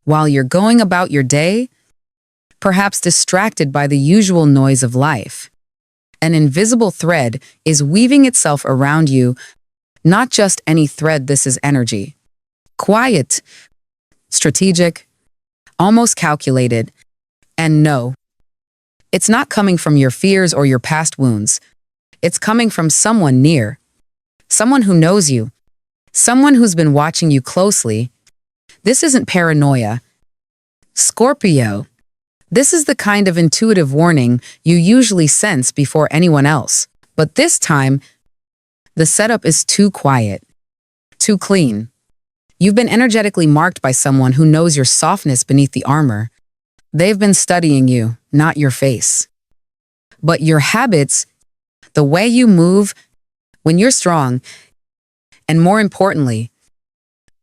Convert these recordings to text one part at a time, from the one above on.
while you're going about your day, perhaps distracted by the usual noise of life. An invisible thread is weaving itself around you, not just any thread. This is energy. Quiet, strategic, almost calculated. And no, it's not coming from your fears or your past wounds. It's coming from someone near, someone who knows you, someone who's been watching you closely. This isn't paranoia. Scorpio, this is the kind of intuitive warning you usually sense before anyone else. But this time, the setup is too quiet, too clean. You've been energetically marked by someone who knows your softness beneath the armor. They've been studying you, not your face, but your habits, the way you move when you're strong, and more importantly,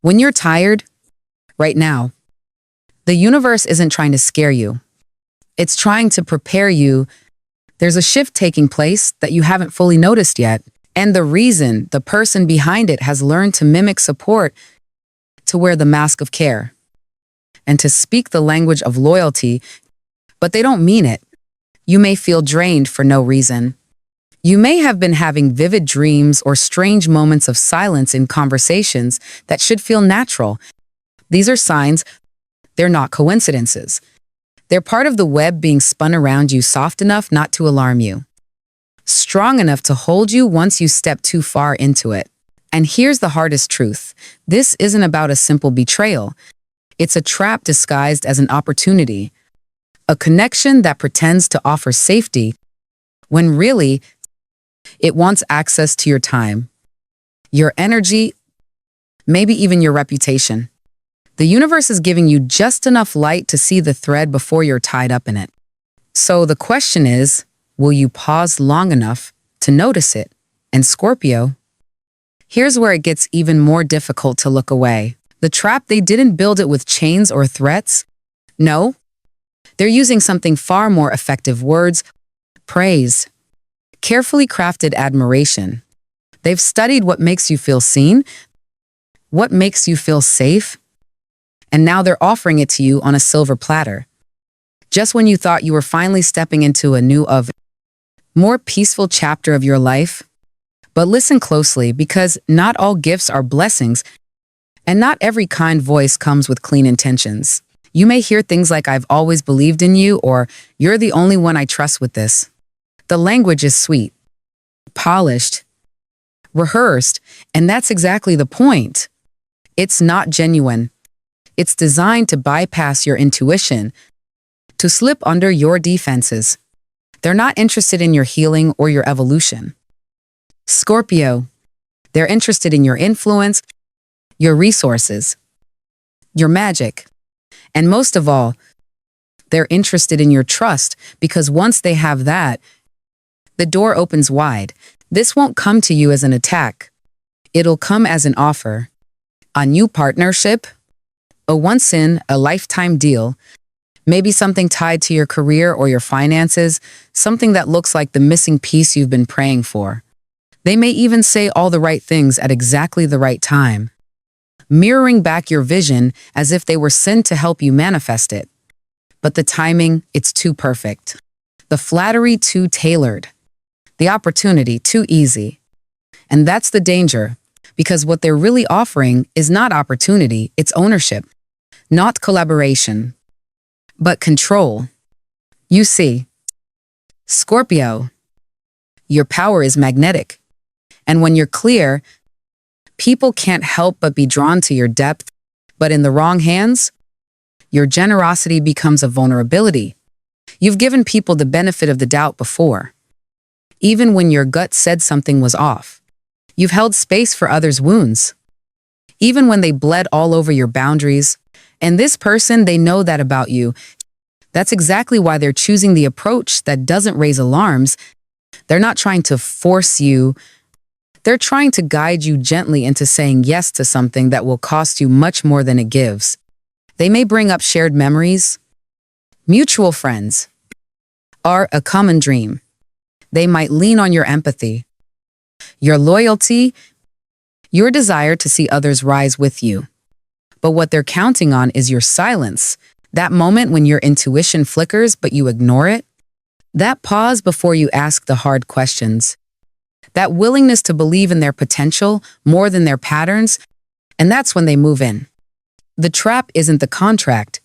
when you're tired. Right now, the universe isn't trying to scare you. It's trying to prepare you. There's a shift taking place that you haven't fully noticed yet. And the reason, the person behind it has learned to mimic support, to wear the mask of care, and to speak the language of loyalty, but they don't mean it. You may feel drained for no reason. You may have been having vivid dreams or strange moments of silence in conversations that should feel natural. These are signs. They're not coincidences. They're part of the web being spun around you, soft enough not to alarm you, strong enough to hold you once you step too far into it. And here's the hardest truth. This isn't about a simple betrayal. It's a trap disguised as an opportunity, a connection that pretends to offer safety when really it wants access to your time, your energy, maybe even your reputation. The universe is giving you just enough light to see the thread before you're tied up in it. So the question is, will you pause long enough to notice it? And Scorpio, here's where it gets even more difficult to look away. The trap, they didn't build it with chains or threats. No, they're using something far more effective: words, praise, carefully crafted admiration. They've studied what makes you feel seen, what makes you feel safe, and now they're offering it to you on a silver platter. Just when you thought you were finally stepping into a new, more peaceful chapter of your life. But listen closely, because not all gifts are blessings, and not every kind voice comes with clean intentions. You may hear things like, "I've always believed in you," or "You're the only one I trust with this." The language is sweet, polished, rehearsed, and that's exactly the point. It's not genuine. It's designed to bypass your intuition, to slip under your defenses. They're not interested in your healing or your evolution. Scorpio, they're interested in your influence, your resources, your magic, and most of all, they're interested in your trust, because once they have that, the door opens wide. This won't come to you as an attack. It'll come as an offer, a new partnership, a once-in-a-lifetime deal, maybe something tied to your career or your finances, something that looks like the missing piece you've been praying for. They may even say all the right things at exactly the right time, mirroring back your vision as if they were sent to help you manifest it. But the timing, it's too perfect. The flattery, too tailored. The opportunity, too easy. And that's the danger, because what they're really offering is not opportunity, it's ownership. Not collaboration, but control. You see, Scorpio, your power is magnetic. And when you're clear, people can't help but be drawn to your depth. But in the wrong hands, your generosity becomes a vulnerability. You've given people the benefit of the doubt before, even when your gut said something was off. You've held space for others' wounds, even when they bled all over your boundaries. And this person, they know that about you. That's exactly why they're choosing the approach that doesn't raise alarms. They're not trying to force you. They're trying to guide you gently into saying yes to something that will cost you much more than it gives. They may bring up shared memories, mutual friends, or a common dream. They might lean on your empathy, your loyalty, your desire to see others rise with you. But what they're counting on is your silence. That moment when your intuition flickers but you ignore it. That pause before you ask the hard questions. That willingness to believe in their potential more than their patterns. And that's when they move in. The trap isn't the contract.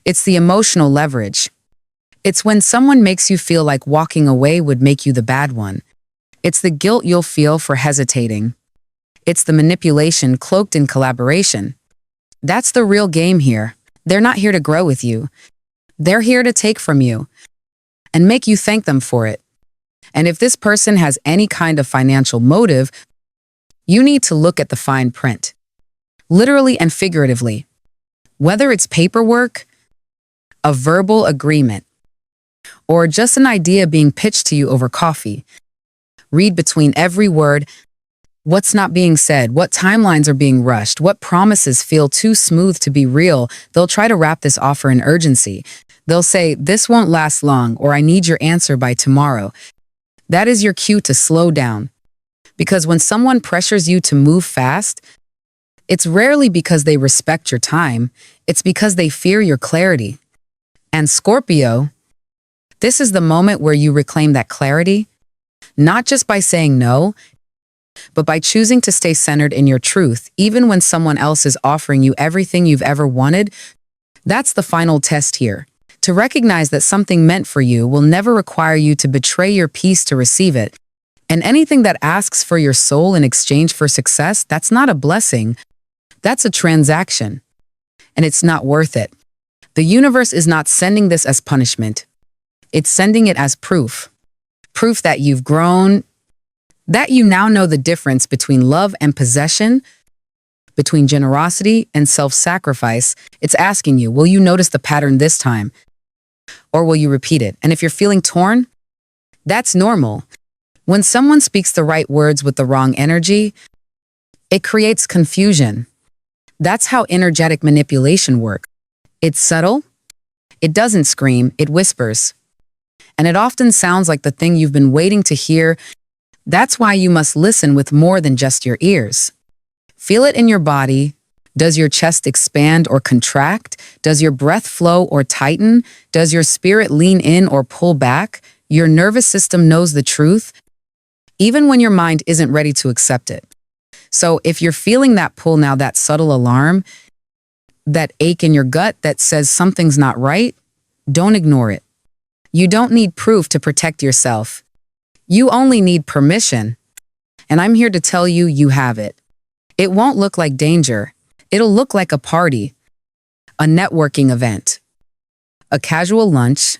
It's the emotional leverage. It's when someone makes you feel like walking away would make you the bad one. It's the guilt you'll feel for hesitating. It's the manipulation cloaked in collaboration. That's the real game here. They're not here to grow with you. They're here to take from you and make you thank them for it. And if this person has any kind of financial motive, you need to look at the fine print, literally and figuratively. Whether it's paperwork, a verbal agreement, or just an idea being pitched to you over coffee, read between every word. What's not being said? What timelines are being rushed? What promises feel too smooth to be real? They'll try to wrap this offer in urgency. They'll say, "This won't last long," or "I need your answer by tomorrow." That is your cue to slow down. Because when someone pressures you to move fast, it's rarely because they respect your time. It's because they fear your clarity. And Scorpio, this is the moment where you reclaim that clarity, not just by saying no, but by choosing to stay centered in your truth, even when someone else is offering you everything you've ever wanted. That's the final test here. To recognize that something meant for you will never require you to betray your peace to receive it. And anything that asks for your soul in exchange for success, that's not a blessing. That's a transaction. And it's not worth it. The universe is not sending this as punishment. It's sending it as proof. Proof that you've grown, that you now know the difference between love and possession, between generosity and self-sacrifice. It's asking you, will you notice the pattern this time? Or will you repeat it? And if you're feeling torn, that's normal. When someone speaks the right words with the wrong energy, it creates confusion. That's how energetic manipulation works. It's subtle. It doesn't scream, it whispers. And it often sounds like the thing you've been waiting to hear. That's why you must listen with more than just your ears. Feel it in your body. Does your chest expand or contract? Does your breath flow or tighten? Does your spirit lean in or pull back? Your nervous system knows the truth, even when your mind isn't ready to accept it. So if you're feeling that pull now, that subtle alarm, that ache in your gut that says something's not right, don't ignore it. You don't need proof to protect yourself. You only need permission. And I'm here to tell you, you have it. It won't look like danger. It'll look like a party, a networking event, a casual lunch,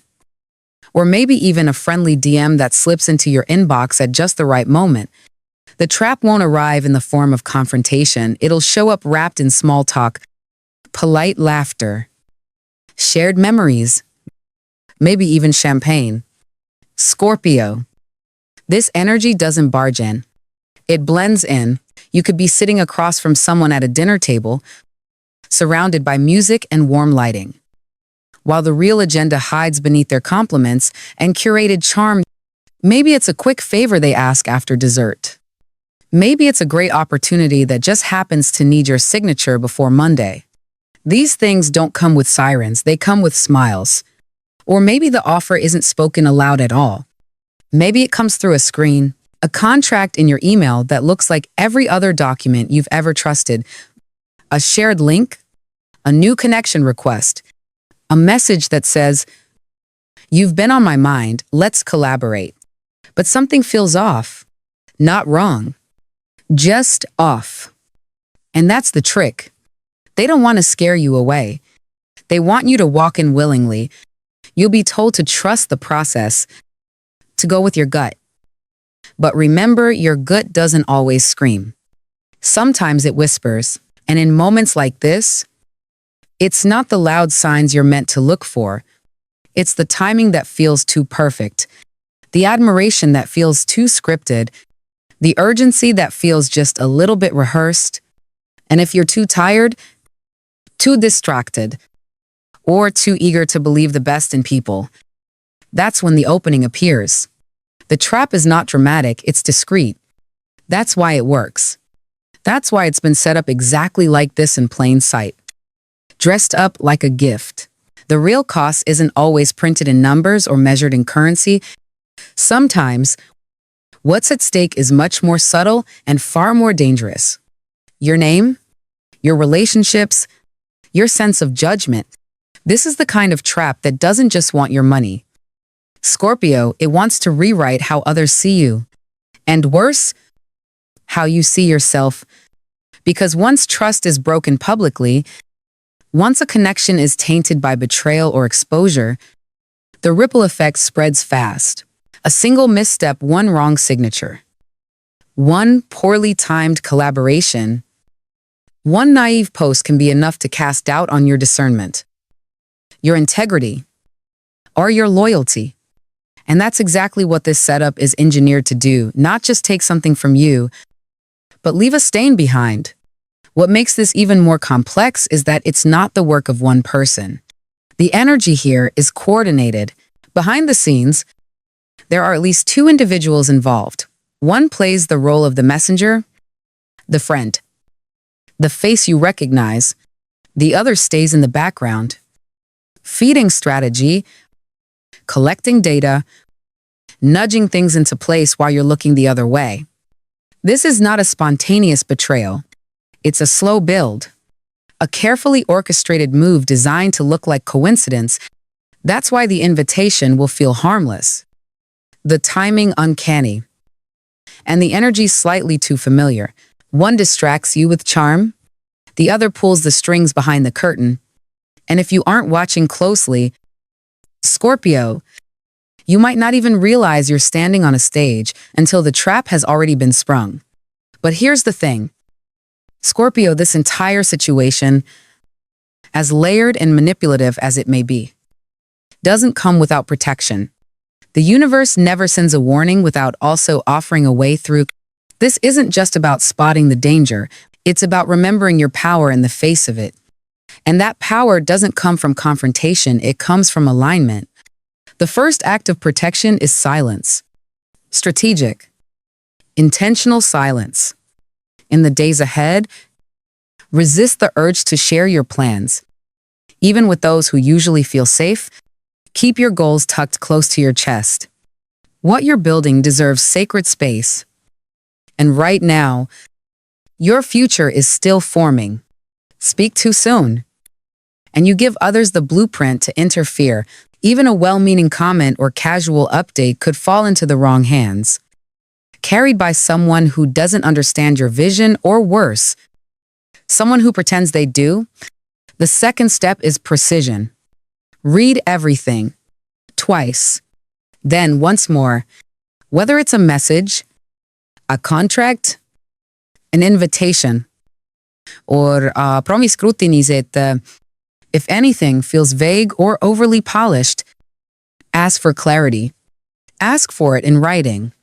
or maybe even a friendly DM that slips into your inbox at just the right moment. The trap won't arrive in the form of confrontation. It'll show up wrapped in small talk, polite laughter, shared memories, maybe even champagne. Scorpio. This energy doesn't barge in. It blends in. You could be sitting across from someone at a dinner table, surrounded by music and warm lighting, while the real agenda hides beneath their compliments and curated charm. Maybe it's a quick favor they ask after dessert. Maybe it's a great opportunity that just happens to need your signature before Monday. These things don't come with sirens, they come with smiles. Or maybe the offer isn't spoken aloud at all. Maybe it comes through a screen, a contract in your email that looks like every other document you've ever trusted, a shared link, a new connection request, a message that says, "You've been on my mind, let's collaborate." But something feels off. Not wrong, just off. And that's the trick. They don't want to scare you away. They want you to walk in willingly. You'll be told to trust the process, to go with your gut. But remember, your gut doesn't always scream. Sometimes it whispers. And in moments like this, it's not the loud signs you're meant to look for. It's the timing that feels too perfect, the admiration that feels too scripted, the urgency that feels just a little bit rehearsed. And if you're too tired, too distracted, or too eager to believe the best in people, that's when the opening appears. The trap is not dramatic, it's discreet. That's why it works. That's why it's been set up exactly like this in plain sight. dressed up like a gift. The real cost isn't always printed in numbers or measured in currency. Sometimes, what's at stake is much more subtle and far more dangerous. Your name, your relationships, your sense of judgment. This is the kind of trap that doesn't just want your money. Scorpio, it wants to rewrite how others see you. And worse, how you see yourself. Because once trust is broken publicly, once a connection is tainted by betrayal or exposure, the ripple effect spreads fast. A single misstep, one wrong signature, one poorly timed collaboration, one naive post can be enough to cast doubt on your discernment, your integrity, or your loyalty. And that's exactly what this setup is engineered to do, not just take something from you, but leave a stain behind. What makes this even more complex is that it's not the work of one person. The energy here is coordinated. Behind the scenes, there are at least two individuals involved. One plays the role of the messenger, the friend, the face you recognize. The other stays in the background, feeding strategy, collecting data, nudging things into place while you're looking the other way. This is not a spontaneous betrayal. It's a slow build, a carefully orchestrated move designed to look like coincidence. That's why the invitation will feel harmless, the timing uncanny, and the energy slightly too familiar. One distracts you with charm, the other pulls the strings behind the curtain. And if you aren't watching closely, Scorpio, you might not even realize you're standing on a stage until the trap has already been sprung. But here's the thing. Scorpio, this entire situation, as layered and manipulative as it may be, doesn't come without protection. The universe never sends a warning without also offering a way through. This isn't just about spotting the danger, it's about remembering your power in the face of it. And that power doesn't come from confrontation, it comes from alignment. The first act of protection is silence. Strategic, intentional silence. In the days ahead, resist the urge to share your plans. Even with those who usually feel safe, keep your goals tucked close to your chest. What you're building deserves sacred space. And right now, your future is still forming. Speak too soon, and you give others the blueprint to interfere. Even a well-meaning comment or casual update could fall into the wrong hands, carried by someone who doesn't understand your vision, or worse, someone who pretends they do. The second step is precision. Read everything, twice, then once more, whether it's a message, a contract, an invitation, or promis scrutinis it. If anything feels vague or overly polished, ask for clarity. Ask for it in writing.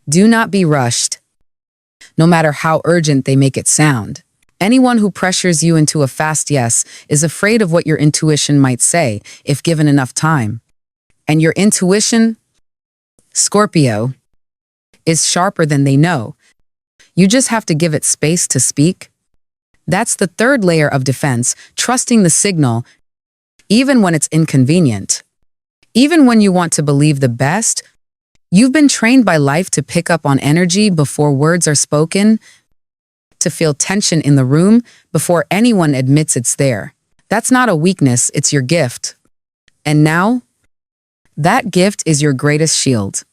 Do not be rushed, no matter how urgent they make it sound. Anyone who pressures you into a fast yes is afraid of what your intuition might say if given enough time. And your intuition, Scorpio, is sharper than they know. You just have to give it space to speak. That's the third layer of defense, trusting the signal, even when it's inconvenient. Even when you want to believe the best, you've been trained by life to pick up on energy before words are spoken, to feel tension in the room before anyone admits it's there. That's not a weakness, it's your gift. And now, that gift is your greatest shield.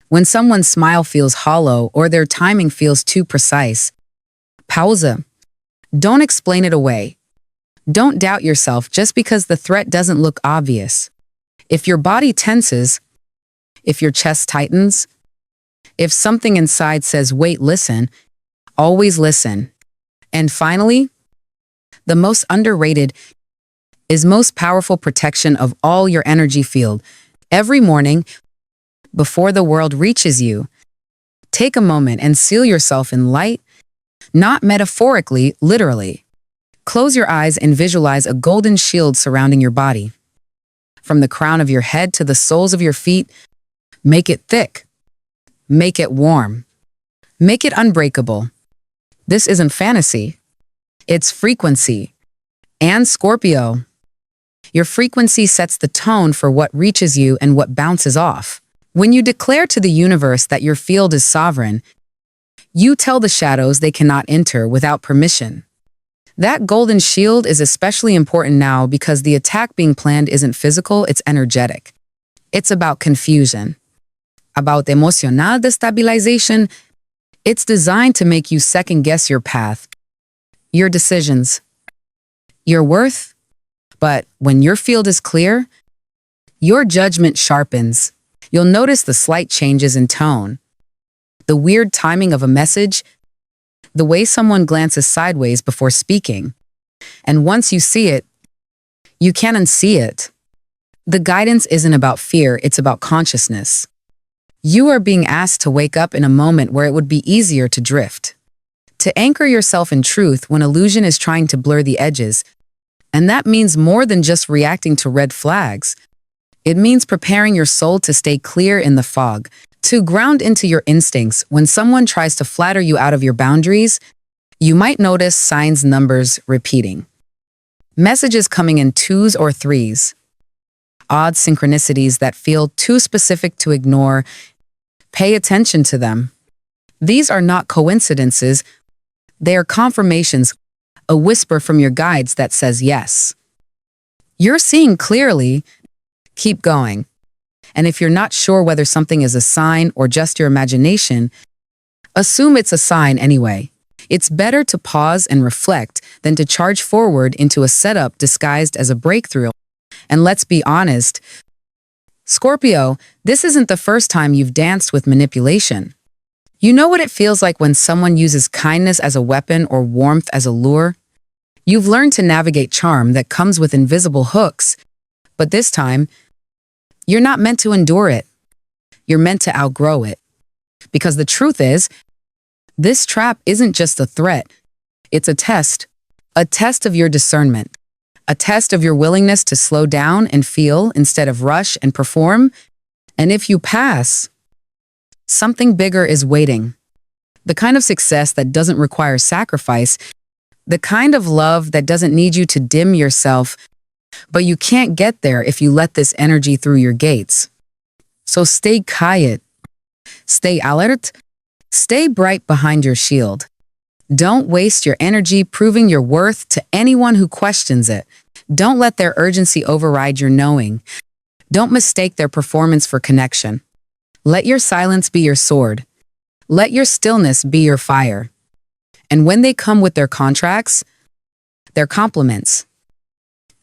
When someone's smile feels hollow or their timing feels too precise, pause. Don't explain it away. Don't doubt yourself just because the threat doesn't look obvious. If your body tenses, if your chest tightens, if something inside says, wait, listen, always listen. And finally, the most underrated is most powerful protection of all your energy field. Every morning, before the world reaches you, take a moment and seal yourself in light, not metaphorically, literally. Close your eyes and visualize a golden shield surrounding your body. From the crown of your head to the soles of your feet, make it thick. Make it warm. Make it unbreakable. This isn't fantasy. It's frequency. And Scorpio, your frequency sets the tone for what reaches you and what bounces off. When you declare to the universe that your field is sovereign, you tell the shadows they cannot enter without permission. That golden shield is especially important now because the attack being planned isn't physical, it's energetic. It's about confusion, about emotional destabilization. It's designed to make you second-guess your path, your decisions, your worth. But when your field is clear, your judgment sharpens. You'll notice the slight changes in tone, the weird timing of a message, the way someone glances sideways before speaking. And once you see it, you can't unsee it. The guidance isn't about fear, it's about consciousness. You are being asked to wake up in a moment where it would be easier to drift, to anchor yourself in truth when illusion is trying to blur the edges. And that means more than just reacting to red flags. It means preparing your soul to stay clear in the fog, to ground into your instincts. When someone tries to flatter you out of your boundaries, you might notice signs, numbers repeating. Messages coming in 2s or 3s. Odd synchronicities that feel too specific to ignore. Pay attention to them. These are not coincidences. They are confirmations, a whisper from your guides that says yes. You're seeing clearly. Keep going. And if you're not sure whether something is a sign or just your imagination, assume it's a sign anyway. It's better to pause and reflect than to charge forward into a setup disguised as a breakthrough. And let's be honest, Scorpio, this isn't the first time you've danced with manipulation. You know what it feels like when someone uses kindness as a weapon or warmth as a lure? You've learned to navigate charm that comes with invisible hooks. But this time, you're not meant to endure it. You're meant to outgrow it. Because the truth is, this trap isn't just a threat. It's a test of your discernment, a test of your willingness to slow down and feel instead of rush and perform. And if you pass, something bigger is waiting. The kind of success that doesn't require sacrifice, the kind of love that doesn't need you to dim yourself. But you can't get there if you let this energy through your gates. So stay quiet, stay alert, stay bright behind your shield. Don't waste your energy proving your worth to anyone who questions it. Don't let their urgency override your knowing. Don't mistake their performance for connection. Let your silence be your sword. Let your stillness be your fire. And when they come with their contracts, their compliments,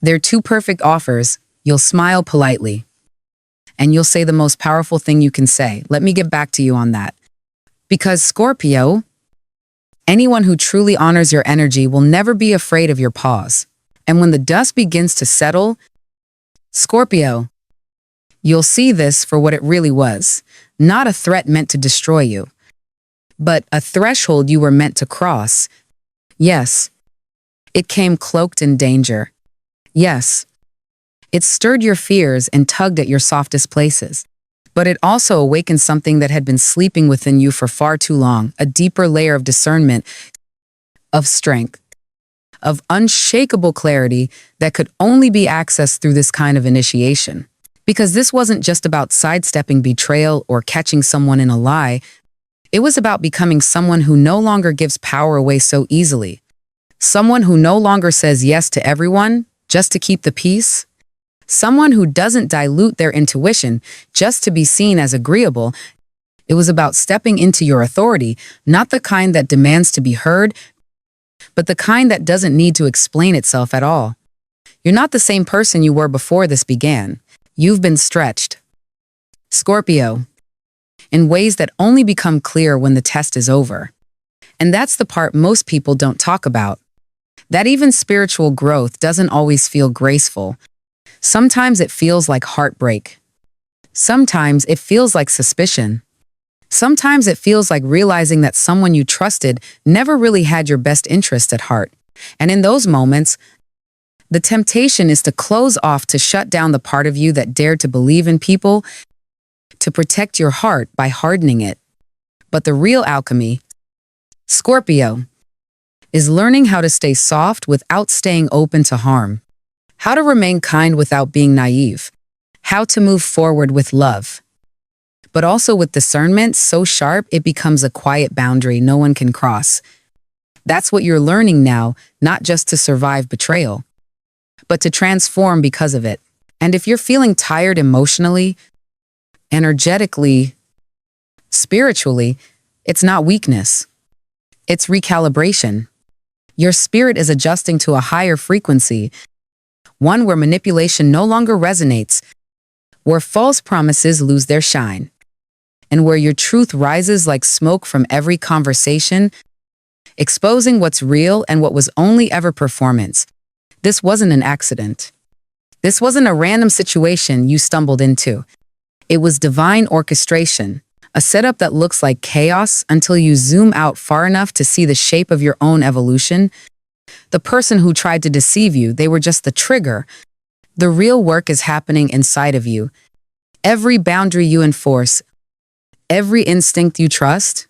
their 2 perfect offers, you'll smile politely. And you'll say the most powerful thing you can say. Let me get back to you on that. Because Scorpio, anyone who truly honors your energy will never be afraid of your pause. And when the dust begins to settle, Scorpio, you'll see this for what it really was. Not a threat meant to destroy you, but a threshold you were meant to cross. Yes, it came cloaked in danger. Yes, it stirred your fears and tugged at your softest places. But it also awakened something that had been sleeping within you for far too long, a deeper layer of discernment, of strength, of unshakable clarity that could only be accessed through this kind of initiation. Because this wasn't just about sidestepping betrayal or catching someone in a lie. It was about becoming someone who no longer gives power away so easily. Someone who no longer says yes to everyone just to keep the peace. Someone who doesn't dilute their intuition just to be seen as agreeable. It was about stepping into your authority, not the kind that demands to be heard, but the kind that doesn't need to explain itself at all. You're not the same person you were before this began. You've been stretched, Scorpio, in ways that only become clear when the test is over. And that's the part most people don't talk about. That even spiritual growth doesn't always feel graceful. Sometimes it feels like heartbreak. Sometimes it feels like suspicion. Sometimes it feels like realizing that someone you trusted never really had your best interest at heart. And in those moments, the temptation is to close off, to shut down the part of you that dared to believe in people, to protect your heart by hardening it. But the real alchemy, Scorpio, is learning how to stay soft without staying open to harm, how to remain kind without being naive, how to move forward with love, but also with discernment so sharp it becomes a quiet boundary no one can cross. That's what you're learning now, not just to survive betrayal, but to transform because of it. And if you're feeling tired emotionally, energetically, spiritually, it's not weakness. It's recalibration. Your spirit is adjusting to a higher frequency, one where manipulation no longer resonates, where false promises lose their shine, and where your truth rises like smoke from every conversation, exposing what's real and what was only ever performance. This wasn't an accident. This wasn't a random situation you stumbled into. It was divine orchestration, a setup that looks like chaos until you zoom out far enough to see the shape of your own evolution. The person who tried to deceive you, they were just the trigger. The real work is happening inside of you. Every boundary you enforce, every instinct you trust,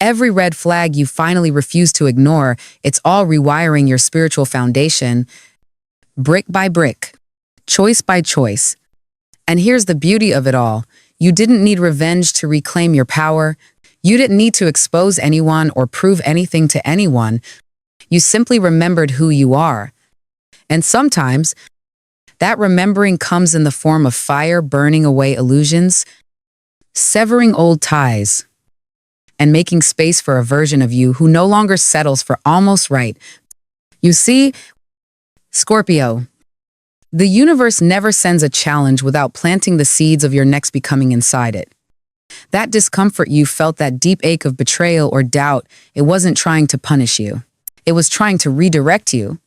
every red flag you finally refuse to ignore, it's all rewiring your spiritual foundation, brick by brick, choice by choice. And here's the beauty of it all. You didn't need revenge to reclaim your power. You didn't need to expose anyone or prove anything to anyone. You simply remembered who you are. And sometimes, that remembering comes in the form of fire burning away illusions, severing old ties, and making space for a version of you who no longer settles for almost right. You see, Scorpio, the universe never sends a challenge without planting the seeds of your next becoming inside it. That discomfort you felt, that deep ache of betrayal or doubt, it wasn't trying to punish you. It was trying to redirect you,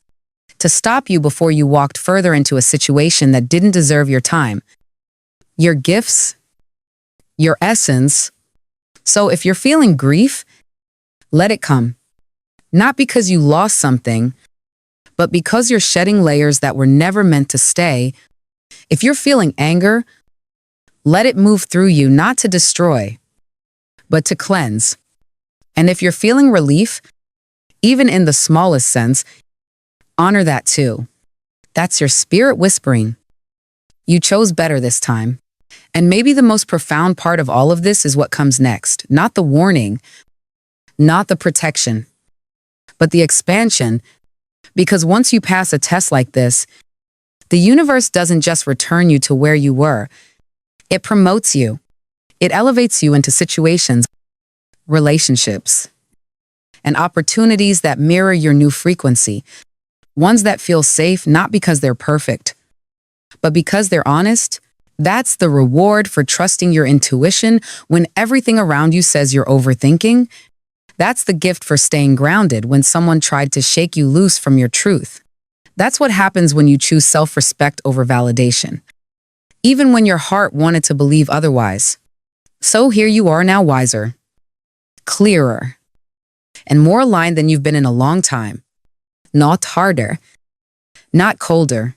to stop you before you walked further into a situation that didn't deserve your time, your gifts, your essence. So if you're feeling grief, let it come. Not because you lost something, but because you're shedding layers that were never meant to stay. If you're feeling anger, let it move through you, not to destroy, but to cleanse. And if you're feeling relief, even in the smallest sense, honor that too. That's your spirit whispering. You chose better this time. And maybe the most profound part of all of this is what comes next. Not the warning, not the protection, but the expansion. Because once you pass a test like this, the universe doesn't just return you to where you were. It promotes you. It elevates you into situations, relationships, and opportunities that mirror your new frequency. Ones that feel safe not because they're perfect, but because they're honest. That's the reward for trusting your intuition when everything around you says you're overthinking. That's the gift for staying grounded when someone tried to shake you loose from your truth. That's what happens when you choose self-respect over validation, even when your heart wanted to believe otherwise. So here you are now, wiser, clearer, and more aligned than you've been in a long time. Not harder, not colder,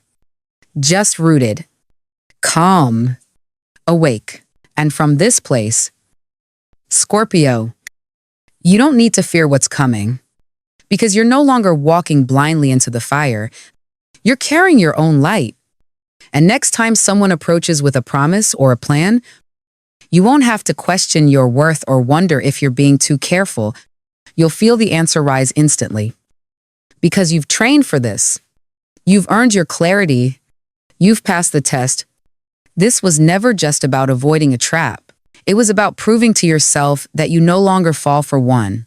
just rooted, calm, awake. And from this place, Scorpio, you don't need to fear what's coming, because you're no longer walking blindly into the fire. You're carrying your own light. And next time someone approaches with a promise or a plan, you won't have to question your worth or wonder if you're being too careful. You'll feel the answer rise instantly. Because you've trained for this. You've earned your clarity. You've passed the test. This was never just about avoiding a trap. It was about proving to yourself that you no longer fall for one.